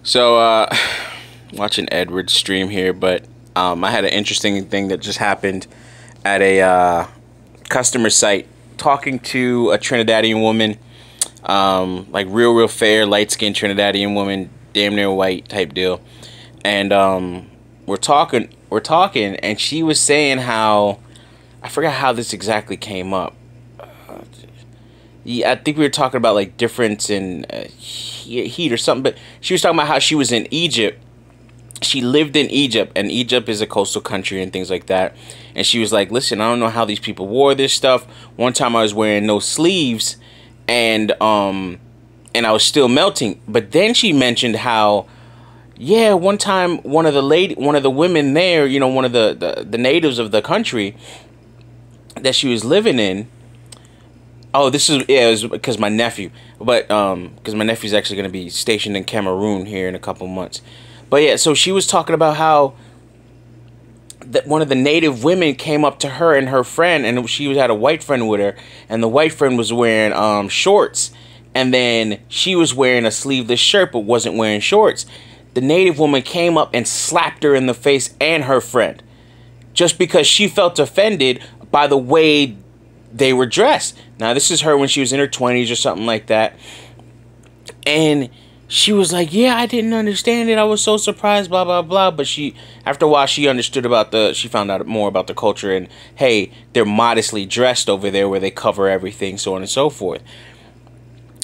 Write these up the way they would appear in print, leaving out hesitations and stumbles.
So, watching Edward stream here, but I had an interesting thing that just happened at a customer site, talking to a Trinidadian woman, like real fair, light skinned Trinidadian woman, damn near white type deal, and we're talking, and she was saying how I forgot how this exactly came up. Yeah, I think we were talking about like difference in heat or something, but she was talking about how she was in Egypt. She lived in Egypt, and Egypt is a coastal country and things like that. And she was like, "Listen, I don't know how these people wore this stuff. One time I was wearing no sleeves, and I was still melting." But then she mentioned how, yeah, one time one of the women there, one of the natives of the country that she was living in. Oh, it was because my nephew, but because my nephew's actually going to be stationed in Cameroon here in a couple months. But yeah, so she was talking about how that one of the native women came up to her and her friend, and she had a white friend with her, and the white friend was wearing shorts, and then she was wearing a sleeveless shirt but wasn't wearing shorts. The native woman came up and slapped her in the face and her friend, just because she felt offended by the way they were dressed. Now, this is her when she was in her 20s or something like that. And she was like, yeah, I didn't understand it. I was so surprised, blah, blah, blah. But after a while, she understood she found out more about the culture. And, hey, they're modestly dressed over there where they cover everything, so on and so forth.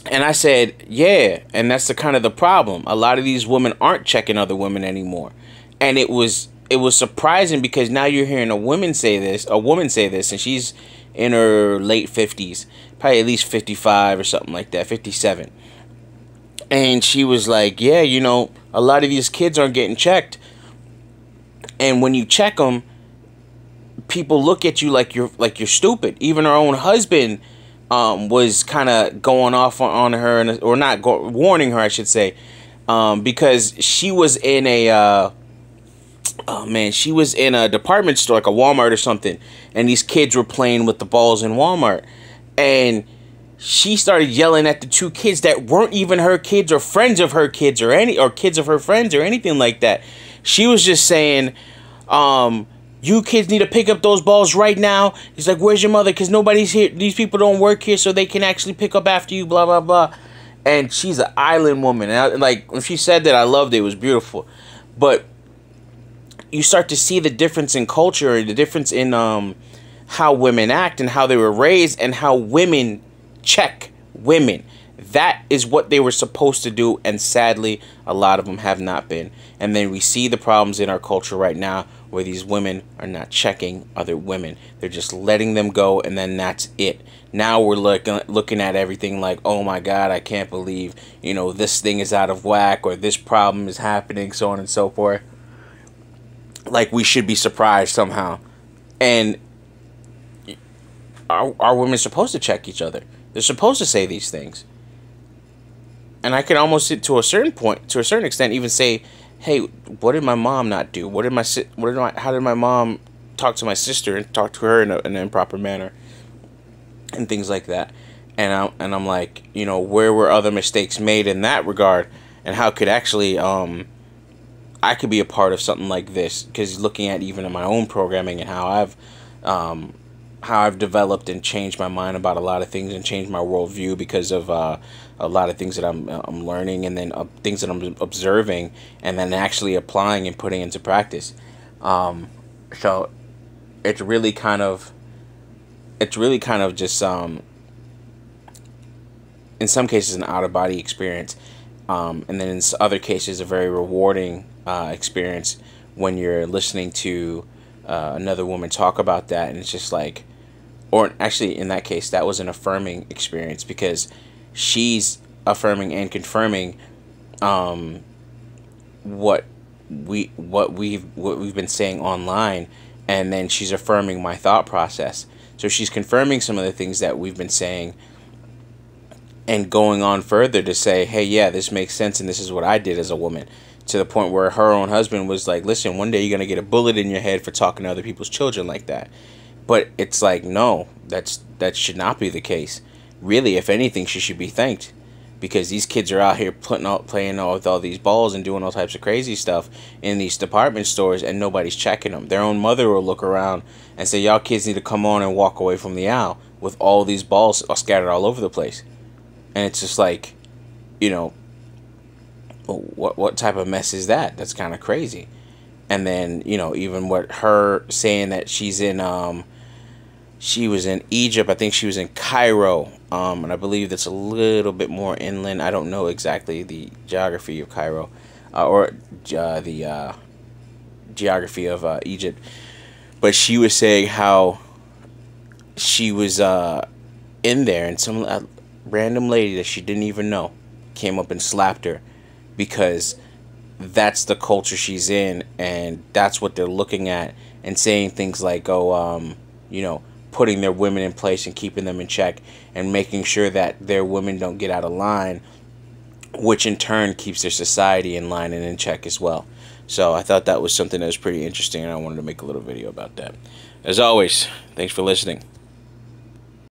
And I said, yeah, and that's the kind of the problem. A lot of these women aren't checking other women anymore. And it was surprising because now you're hearing a woman say this, and she's in her late 50s, probably at least 55 or something like that, 57. And she was like, yeah, a lot of these kids aren't getting checked. And when you check them, people look at you like you're stupid. Even her own husband was kind of going off on her, or not warning her, I should say, because she was in she was in a department store, like a Walmart or something, and these kids were playing with the balls in Walmart, and she started yelling at the two kids that weren't even her kids or friends of her kids or kids of her friends or anything like that. She was just saying, you kids need to pick up those balls right now. He's like, where's your mother? Because nobody's here. These people don't work here, so they can actually pick up after you, blah, blah, blah. And she's an island woman. And when she said that, I loved it. It was beautiful. But you start to see the difference in culture, the difference in how women act and how they were raised and how women check women. That is what they were supposed to do, and sadly, a lot of them have not been. And then we see the problems in our culture right now where these women are not checking other women. They're just letting them go, and then that's it. Now we're looking at everything like, oh my God, I can't believe, this thing is out of whack, or this problem is happening, so on and so forth. Like we should be surprised somehow. And are women supposed to check each other? They're supposed to say these things. And I can almost, to a certain extent, even say, hey, what did my mom not do? How did my mom talk to my sister and talk to her in an improper manner? And things like that. And I'm like, where were other mistakes made in that regard? And how could actually, I could be a part of something like this? Because looking at even in my own programming and how I've developed and changed my mind about a lot of things and changed my worldview because of a lot of things that I'm learning, and then things that I'm observing and then actually applying and putting into practice. So it's really kind of just in some cases an out of body experience, and then in other cases a very rewarding experience when you're listening to another woman talk about that, and it's just like, or actually in that case that was an affirming experience because she's affirming and confirming what we've been saying online, and then she's affirming my thought process. So she's confirming some of the things that we've been saying and going on further to say, hey, yeah, this makes sense, and this is what I did as a woman, to the point where her own husband was like, listen, one day you're going to get a bullet in your head for talking to other people's children like that. But it's like, no, that should not be the case. Really, if anything, she should be thanked. because these kids are out here playing with all these balls and doing all types of crazy stuff in these department stores, and nobody's checking them. Their own mother will look around and say, y'all kids need to come on and walk away from the aisle with all these balls scattered all over the place. And it's just like, you know, what type of mess is that? That's kind of crazy. And then, you know, even what her saying that she's in, she was in Egypt. I think she was in Cairo. And I believe that's a little bit more inland. I don't know exactly the geography of Cairo, or the geography of Egypt. But she was saying how she was in there, and some random lady that she didn't even know came up and slapped her, because that's the culture she's in, and that's what they're looking at, and saying things like, oh, you know, putting their women in place and keeping them in check and making sure that their women don't get out of line, which in turn keeps their society in line and in check as well. So I thought that was something that was pretty interesting, and I wanted to make a little video about that. As always, thanks for listening.